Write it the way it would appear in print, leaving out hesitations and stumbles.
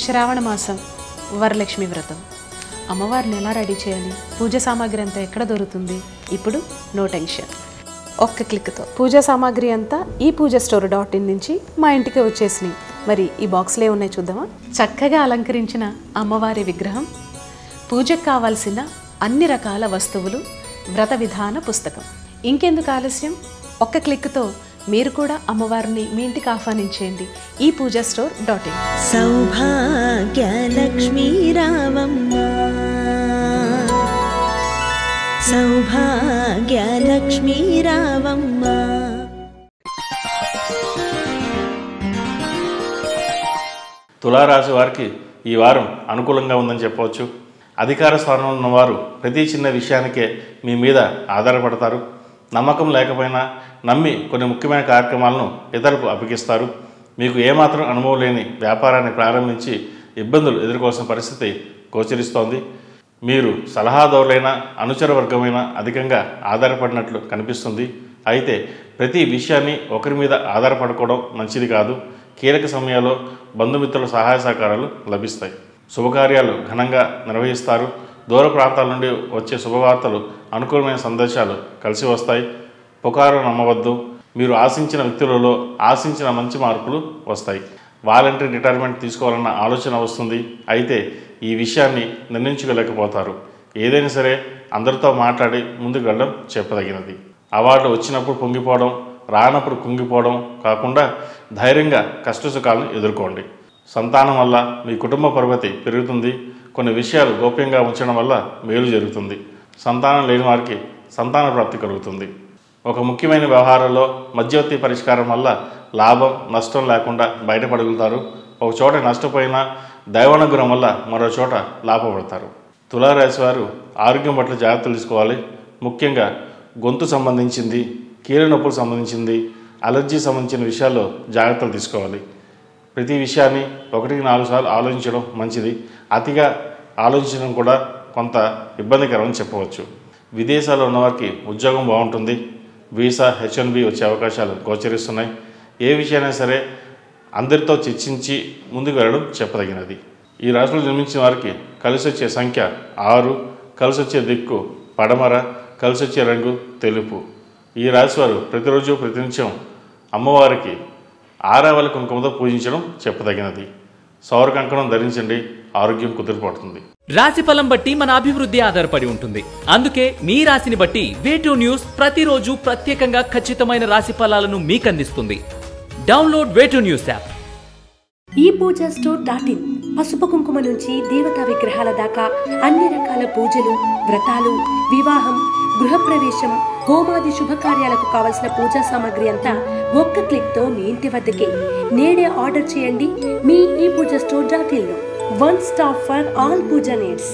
శ్రావణ మాసం వరలక్ష్మి వ్రతం. అమ్మవారిని ఎలా రెడీ చేయాలి, పూజ సామాగ్రి అంతా ఎక్కడ దొరుకుతుంది? ఇప్పుడు నో టెన్షన్, ఒక్క క్లిక్తో పూజా సామాగ్రి అంతా ఈ పూజాస్టోర్.in నుంచి మా ఇంటికి వచ్చేసినాయి. మరి ఈ బాక్స్లో ఉన్నాయి చూద్దామా? చక్కగా అలంకరించిన అమ్మవారి విగ్రహం, పూజకు కావాల్సిన అన్ని రకాల వస్తువులు, వ్రత విధాన పుస్తకం. ఇంకెందుకు ఆలస్యం, ఒక్క క్లిక్తో మీరు కూడా అమ్మవారిని మీ ఇంటికి ఆహ్వానించేయండి ఈ పూజాస్టోర్.in. సౌభాగ్యలక్ష్మీ రావమ్మ, సౌభాగ్యలక్ష్మీ రావమ్మ. తులారాశి వారికి ఈ వారం అనుకూలంగా ఉందని చెప్పవచ్చు. అధికార స్థానంలో ఉన్నవారు ప్రతి చిన్న విషయానికే మీ మీద ఆధారపడతారు. నమ్మకం లేకపోయినా నమ్మి కొన్ని ముఖ్యమైన కార్యక్రమాలను ఇతరులకు అప్పగిస్తారు. మీకు ఏమాత్రం అనుభవం లేని వ్యాపారాన్ని ప్రారంభించి ఇబ్బందులు ఎదుర్కోవాల్సిన పరిస్థితి గోచరిస్తోంది. మీరు సలహాదారులైన అనుచర వర్గమైన అధికంగా ఆధారపడినట్లు కనిపిస్తుంది. అయితే ప్రతి విషయాన్ని ఒకరి మీద ఆధారపడుకోవడం మంచిది కాదు. కీలక సమయాల్లో బంధుమిత్రుల సహాయ సహకారాలు లభిస్తాయి. శుభకార్యాలు ఘనంగా నిర్వహిస్తారు. దూర ప్రాంతాల నుండి వచ్చే శుభవార్తలు, అనుకూలమైన సందేశాలు కలిసి వస్తాయి. పుకారు నమ్మవద్దు. మీరు ఆశించిన వ్యక్తులలో ఆశించిన మంచి మార్పులు వస్తాయి. వాలంటరీ రిటైర్మెంట్ తీసుకోవాలన్న ఆలోచన వస్తుంది. అయితే ఈ విషయాన్ని నిర్ణయించుకోలేకపోతారు. ఏదైనా సరే అందరితో మాట్లాడి ముందుకు వెళ్ళడం చెప్పదగినది. అవార్డు వచ్చినప్పుడు పొంగిపోవడం, రానప్పుడు కుంగిపోవడం కాకుండా ధైర్యంగా కష్టసుఖాలను ఎదుర్కోండి. సంతానం వల్ల మీ కుటుంబ పరిపతి పెరుగుతుంది. కొన్ని విషయాలు గోప్యంగా ఉంచడం వల్ల మేలు జరుగుతుంది. సంతానం లేని వారికి సంతాన ప్రాప్తి కలుగుతుంది. ఒక ముఖ్యమైన వ్యవహారంలో మధ్యవర్తి పరిష్కారం వల్ల లాభం నష్టం లేకుండా బయటపడగలుగుతారు. ఒక చోట నష్టపోయినా దైవానుగ్రహం వల్ల మరో చోట లాభపడతారు. తులారాశి వారు ఆరోగ్యం పట్ల జాగ్రత్తలు తీసుకోవాలి. ముఖ్యంగా గొంతు సంబంధించింది, కీళ్ళ నొప్పులు సంబంధించింది, అలర్జీ సంబంధించిన విషయాల్లో జాగ్రత్తలు తీసుకోవాలి. ప్రతి విషయాన్ని 1-4 సార్లు ఆలోచించడం మంచిది. అతిగా ఆలోచించడం కూడా కొంత ఇబ్బందికరమని చెప్పవచ్చు. విదేశాల్లో ఉన్నవారికి ఉద్యోగం బాగుంటుంది. వీసా, H1B వచ్చే అవకాశాలు గోచరిస్తున్నాయి. ఏ విషయమైనా సరే అందరితో చర్చించి ముందుకు వెళ్ళడం చెప్పదగినది. ఈ రాశిలో జన్మించిన వారికి కలిసి వచ్చే సంఖ్య 6, కలిసి వచ్చే దిక్కు పడమర, కలిసి వచ్చే రంగు తెలుపు. ఈ రాశి వారు ప్రతిరోజు ప్రతినిత్యం అమ్మవారికి ఆరావళి కుంకుమతో పూజించడం చెప్పదగినది. సౌర కంకణం ధరించండి, ఆరోగ్యం కుదిరిపోతుంది. రాశి ఫలం బట్టి మన అభివృద్ధి ఆధారపడి ఉంటుంది. అందుకే మీ రాశిని బట్టి వే2 న్యూస్ ప్రతిరోజు ప్రత్యేకంగా ఖచ్చితమైన రాశి ఫలాలను మీకు అందిస్తుంది. Download Way2 news app. ఈ పూజాస్టోర్.in పసుపు కుంకుమ నుంచి దేవతా విగ్రహాల దాకా అన్ని రకాల పూజలు, వ్రతాలు, వివాహం, గృహప్రవేశం, హోమాది శుభకార్యాలకు కావలసిన పూజా సామాగ్రి అంతా ఒక్క క్లిక్తో మీ ఇంటి వద్దకే. నేడే ఆర్డర్ చేయండి మీ ఈ పూజాస్టోర్.in లో. One stop for all puja needs.